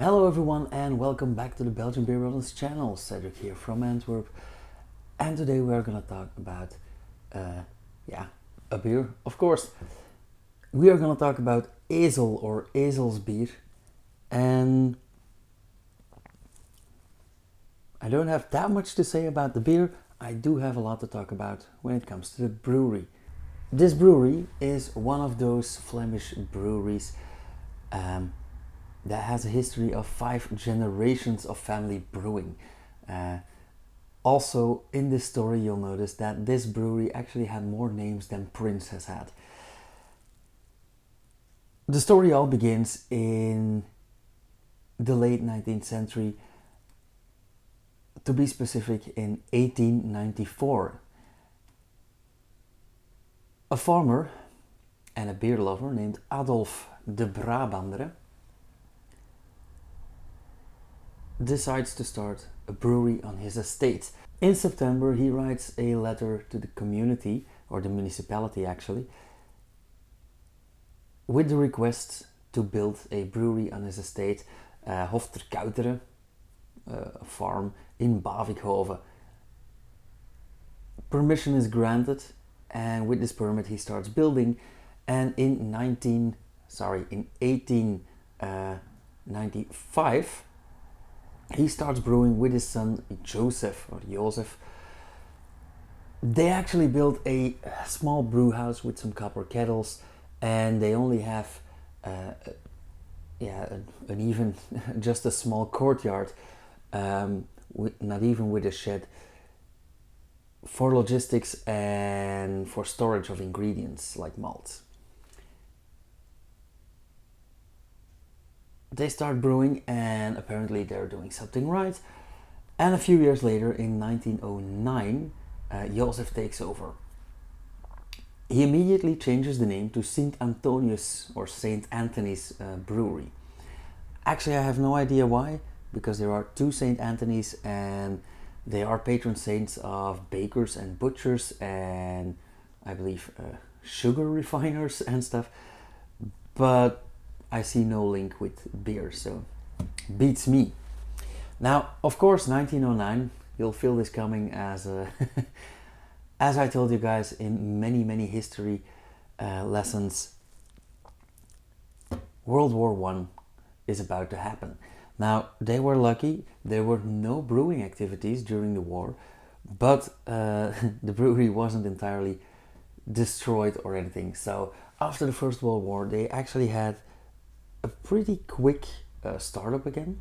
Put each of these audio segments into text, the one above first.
Hello everyone and welcome back to the Belgian Beer Brothers channel. Cedric here from Antwerp, and today we are gonna talk about a beer, of course. We are gonna talk about Ezel or Ezel's beer, and I don't have that much to say about the beer. I do have a lot to talk about when it comes to the brewery. This brewery is one of those Flemish breweries that has a history of 5 generations of family brewing. Also, in this story, you'll notice that this brewery actually had more names than Prince has had. The story all begins in the late 19th century, to be specific, in 1894. A farmer and a beer lover named Adolf de Brabandere decides to start a brewery on his estate. In September, he writes a letter to the community, or the municipality actually, with the request to build a brewery on his estate, Hof ter Kouteren, a farm in Bavikhoven. Permission is granted, and with this permit he starts building, and in 1895 he starts brewing with his son Joseph. They actually built a small brew house with some copper kettles, and they only have an even just a small courtyard, not even with a shed, for logistics and for storage of ingredients like malts. They start brewing, and apparently they're doing something right. And a few years later, in 1909, Joseph takes over. He immediately changes the name to St. Antonius or St. Anthony's Brewery. Actually, I have no idea why, because there are 2 St. Anthony's and they are patron saints of bakers and butchers and I believe sugar refiners and stuff. But I see no link with beer, so beats me. Now, of course, 1909, you'll feel this coming as as I told you guys in many history lessons, World War One is about to happen. Now, they were lucky, there were no brewing activities during the war, but the brewery wasn't entirely destroyed or anything. So after the First World War, they actually had a pretty quick startup again.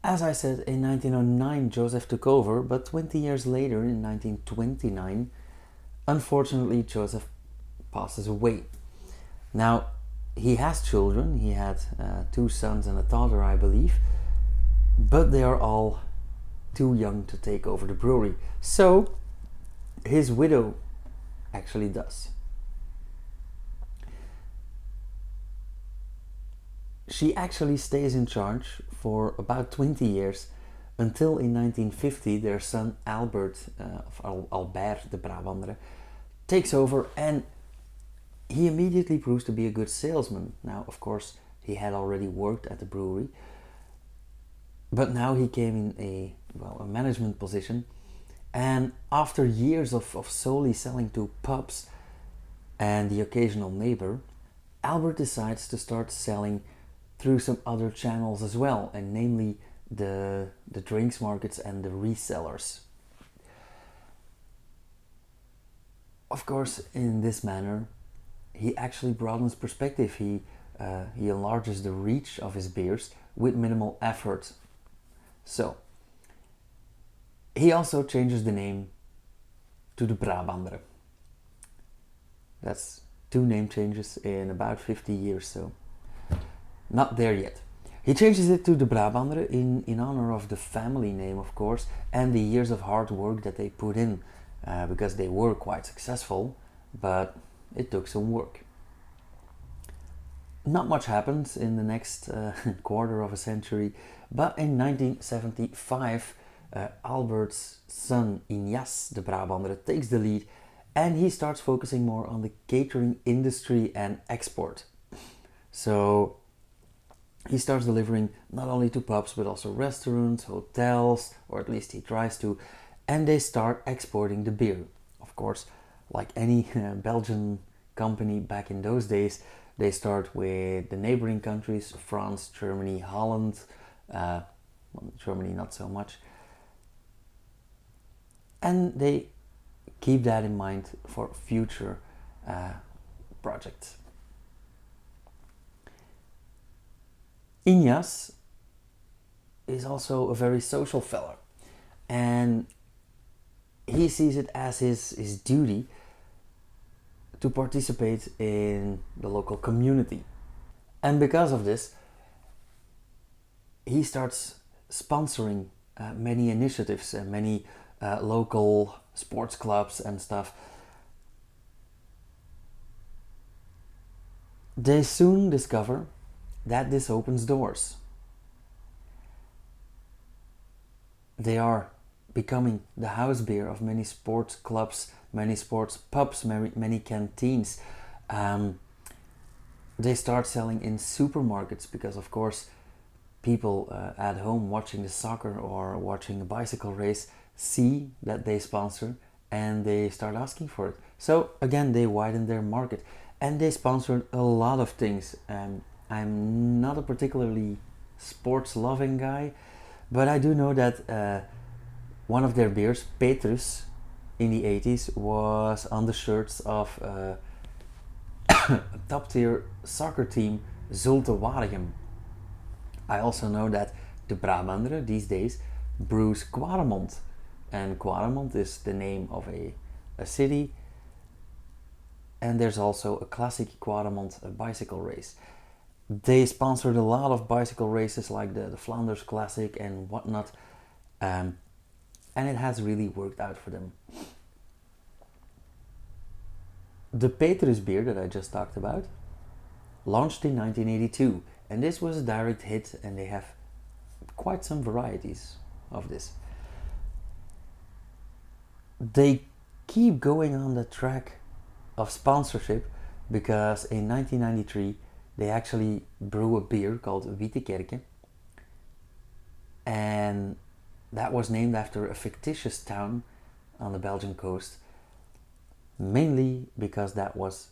As I said, in 1909 Joseph took over, but 20 years later, in 1929, unfortunately Joseph passes away. Now, he has children, he had 2 sons and a daughter, I believe, but they are all too young to take over the brewery. So, his widow actually does. She actually stays in charge for about 20 years, until in 1950 their son Albert de Brabandere takes over, and he immediately proves to be a good salesman. Now, of course, he had already worked at the brewery, but now he came in a management position, and after years of solely selling to pubs and the occasional neighbor, Albert decides to start selling through some other channels as well, and namely the drinks markets and the resellers. Of course, in this manner, he actually broadens perspective. He enlarges the reach of his beers with minimal effort. So, he also changes the name to the Brabandere. That's 2 name changes in about 50 years, so not there yet. He changes it to the Brabandere in honor of the family name, of course, and the years of hard work that they put in, because they were quite successful, but it took some work. Not much happens in the next quarter of a century, but in 1975, Albert's son Ignace de Brabandere takes the lead, and he starts focusing more on the catering industry and export. So he starts delivering not only to pubs but also restaurants, hotels, or at least he tries to, and they start exporting the beer. Of course, like any Belgian company back in those days, they start with the neighboring countries: France, Germany, Holland. Well, Germany not so much, and they keep that in mind for future projects. Inyas is also a very social fella, and he sees it as his duty to participate in the local community. And because of this, he starts sponsoring many initiatives and many local sports clubs and stuff. They soon discover that this opens doors. They are becoming the house beer of many sports clubs, many sports pubs, many canteens. They start selling in supermarkets because, of course, people at home watching the soccer or watching a bicycle race see that they sponsor and they start asking for it. So again, they widen their market and they sponsored a lot of things. I'm not a particularly sports loving guy, but I do know that one of their beers, Petrus, in the 80s was on the shirts of a top tier soccer team, Zulte Waregem. I also know that the Brabandere these days brews Quaremont, and Quaremont is the name of a city, and there's also a classic Quaremont bicycle race. They sponsored a lot of bicycle races like the Flanders Classic and whatnot, and it has really worked out for them. The Petrus beer that I just talked about launched in 1982, and this was a direct hit, and they have quite some varieties of this. They keep going on the track of sponsorship because in 1993 they actually brew a beer called Wietekerke, and that was named after a fictitious town on the Belgian coast, mainly because that was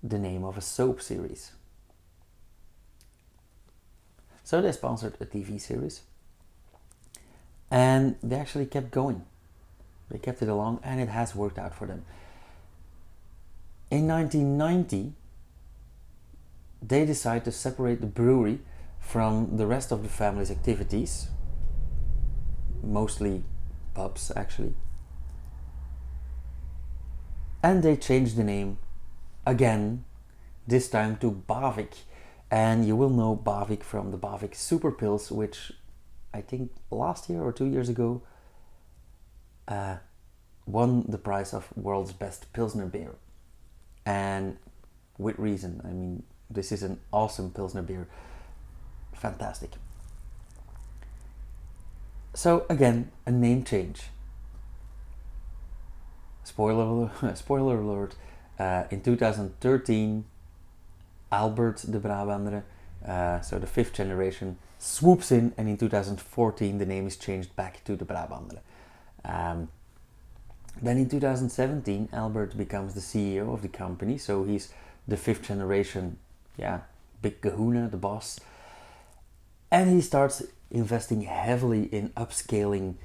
the name of a soap series. So they sponsored a TV series, and they actually kept going. They kept it along, and it has worked out for them. In 1990, they decided to separate the brewery from the rest of the family's activities, mostly pubs actually, and they changed the name again, this time to Bavik. And you will know Bavik from the Bavik Super Pils, which I think last year or 2 years ago won the prize of world's best Pilsner beer. And with reason. I mean, this is an awesome Pilsner beer. Fantastic. So again, a name change. Spoiler alert, in 2013, Albert de Brabandere, so the 5th generation, swoops in, and in 2014 the name is changed back to de Brabandere. Then in 2017, Albert becomes the CEO of the company, so he's the 5th generation, big kahuna, the boss. And he starts investing heavily in upscaling,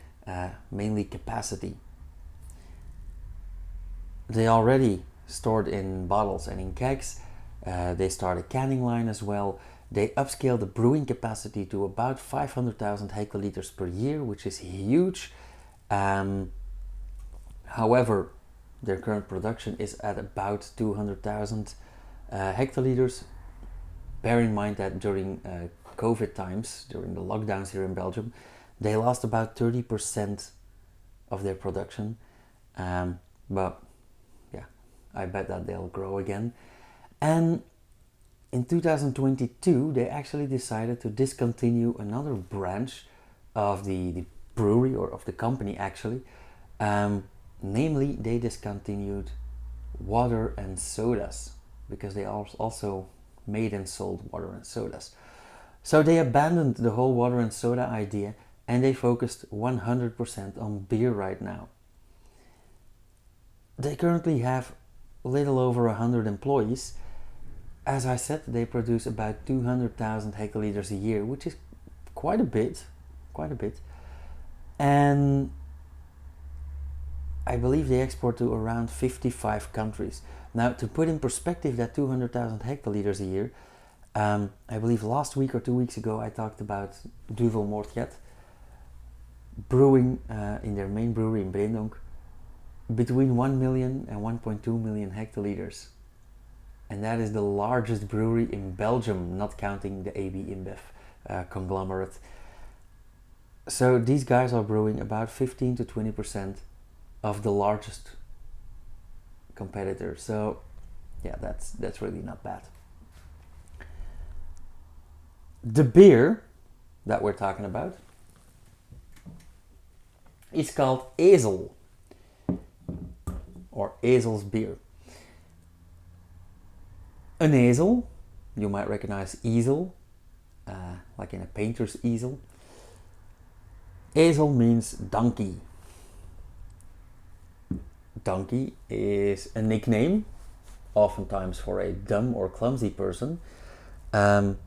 mainly capacity. They already stored in bottles and in kegs. They start a canning line as well. They upscale the brewing capacity to about 500,000 hectoliters per year, which is huge. However, their current production is at about 200,000 hectoliters. Bear in mind that during COVID times, during the lockdowns here in Belgium, they lost about 30% of their production. But yeah, I bet that they'll grow again. And in 2022, they actually decided to discontinue another branch of the brewery, or of the company actually. Namely, they discontinued water and sodas, because they also made and sold water and sodas. So they abandoned the whole water and soda idea and they focused 100% on beer right now. They currently have a little over 100 employees. As I said, they produce about 200,000 hectoliters a year, which is quite a bit. And I believe they export to around 55 countries. Now, to put in perspective that 200,000 hectoliters a year, I believe last week or 2 weeks ago I talked about Duvel Moortjet brewing in their main brewery in Brabandere between 1 million and 1.2 million hectoliters. And that is the largest brewery in Belgium, not counting the AB InBev conglomerate. So these guys are brewing about 15 to 20% of the largest competitor. So yeah, that's really not bad. The beer that we're talking about is called Ezel, or Ezel's beer. An ezel, you might recognize easel, like in a painter's easel. Ezel means donkey. Donkey is a nickname, oftentimes for a dumb or clumsy person. But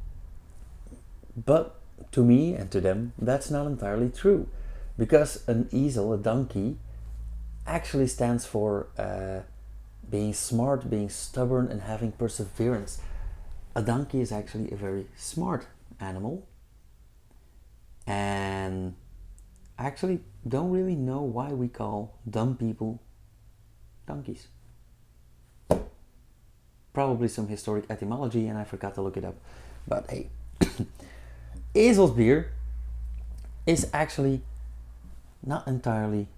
to me and to them, that's not entirely true. Because an ezel, a donkey, actually stands for being smart, being stubborn, and having perseverance. A donkey is actually a very smart animal. And I actually don't really know why we call dumb people donkeys. Probably some historic etymology and I forgot to look it up. But hey, Ezel's beer is actually not entirely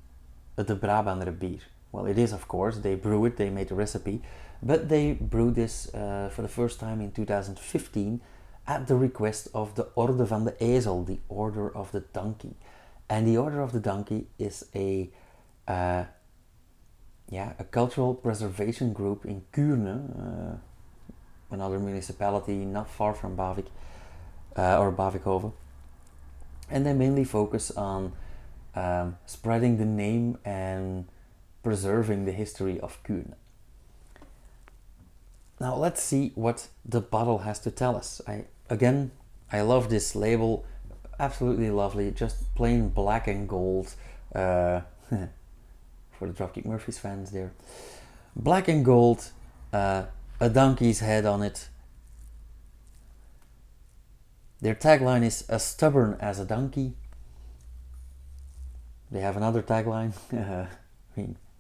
the Brabandere beer. Well, it is, of course. They brew it, they made the recipe, but they brewed this for the first time in 2015 at the request of the Orde van de Ezel, the Order of the Donkey. And the Order of the Donkey is a cultural preservation group in Kuurne, another municipality not far from Bavik, or Bavikhoven. And they mainly focus on spreading the name and preserving the history of Kuurne. Now let's see what the bottle has to tell us. I love this label, absolutely lovely, just plain black and gold, for the Dropkick Murphys fans there. Black and gold, a donkey's head on it. Their tagline is as stubborn as a donkey. They have another tagline,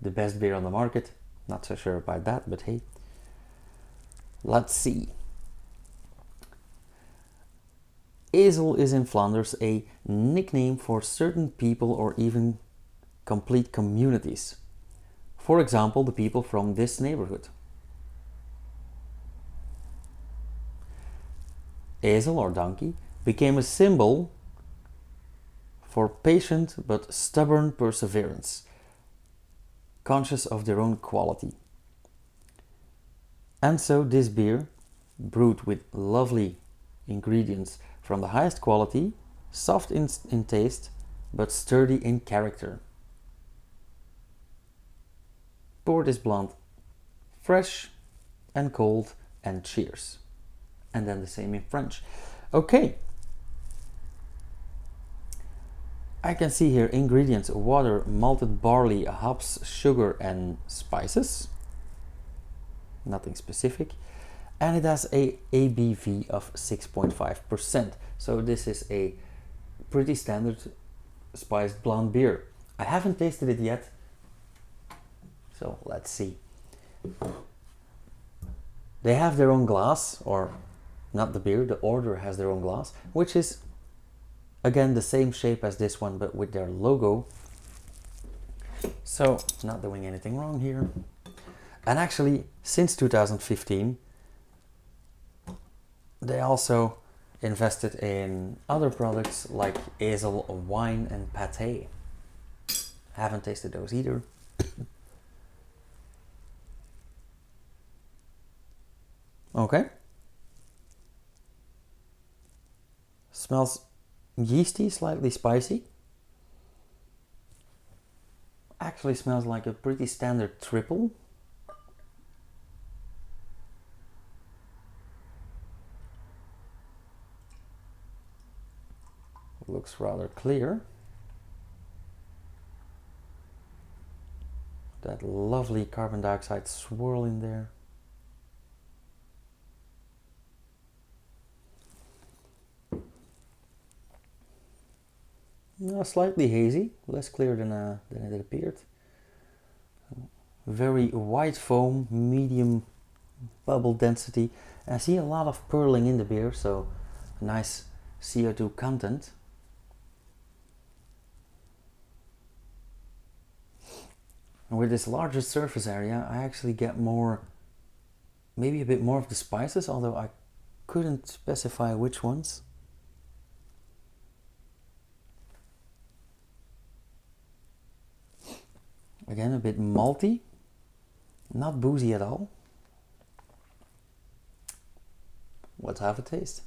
the best beer on the market. Not so sure about that, but hey. Let's see. Ezel is in Flanders a nickname for certain people or even complete communities. For example, the people from this neighborhood. Ezel, or donkey, became a symbol for patient but stubborn perseverance, conscious of their own quality. And so this beer, brewed with lovely ingredients from the highest quality, soft in taste, but sturdy in character. Pour this blonde, fresh and cold, and cheers. And then the same in French. Okay. I can see here ingredients: water, malted barley, hops, sugar, and spices. Nothing specific. And it has a ABV of 6.5%. So this is a pretty standard spiced blonde beer. I haven't tasted it yet, so let's see. They have their own glass, or not the beer, the order has their own glass, which is again the same shape as this one but with their logo. So not doing anything wrong here. And actually, since 2015, they also invested in other products like Ezel wine and pâté. Haven't tasted those either. Okay. Smells yeasty, slightly spicy. Actually smells like a pretty standard triple. Looks rather clear. That lovely carbon dioxide swirl in there. Slightly hazy, less clear than it appeared. Very white foam, medium bubble density. I see a lot of purling in the beer, so a nice CO2 content. And with this larger surface area, I actually get more, maybe a bit more of the spices, although I couldn't specify which ones. Again, a bit malty, not boozy at all. Let's have a taste.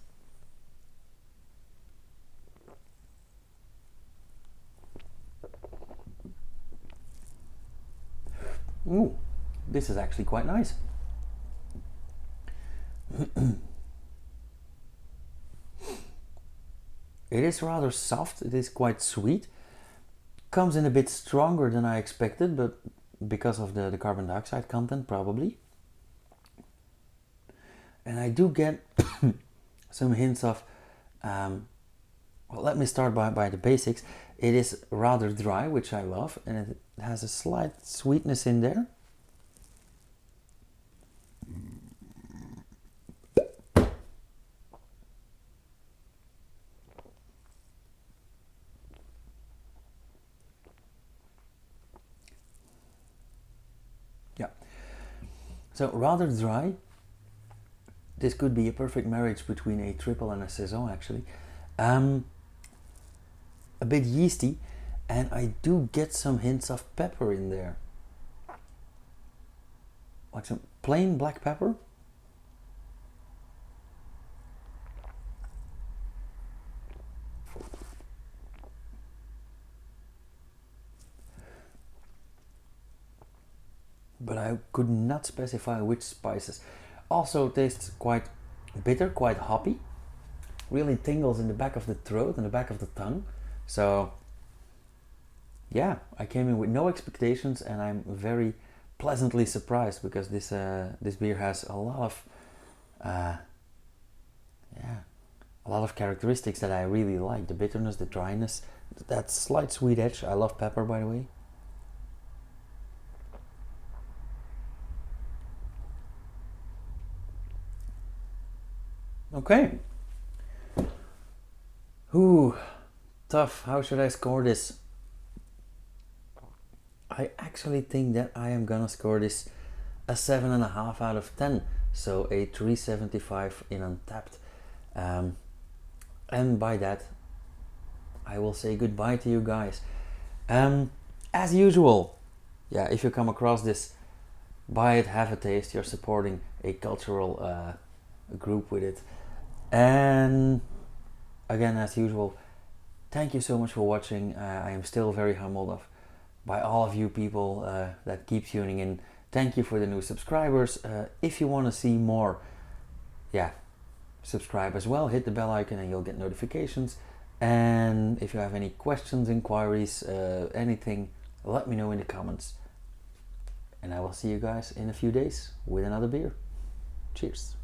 Ooh, this is actually quite nice. It is rather soft, it is quite sweet. Comes in a bit stronger than I expected, but because of the carbon dioxide content, probably. And I do get some hints of, well, let me start by the basics. It is rather dry, which I love, and it has a slight sweetness in there. Yeah, so rather dry. This could be a perfect marriage between a triple and a saison, actually. A bit yeasty, and I do get some hints of pepper in there. Like some plain black pepper. But I could not specify which spices. Also tastes quite bitter, quite hoppy. Really tingles in the back of the throat and the back of the tongue. So yeah, I came in with no expectations, and I'm very pleasantly surprised, because this beer has a lot of a lot of characteristics that I really like. The bitterness, the dryness, that slight sweet edge. I love pepper, by the way. Okay. Ooh, tough. How should I score this? I actually think that I am gonna score this a 7.5 out of 10. So a 375 in Untapped. And by that, I will say goodbye to you guys. As usual, yeah, if you come across this, buy it, have a taste. You're supporting a cultural group with it. And again, as usual, thank you so much for watching. I am still very humbled by all of you people that keep tuning in. Thank you for the new subscribers. If you want to see more, yeah, subscribe as well. Hit the bell icon and you'll get notifications. And if you have any questions, inquiries, anything, let me know in the comments. And I will see you guys in a few days with another beer. Cheers.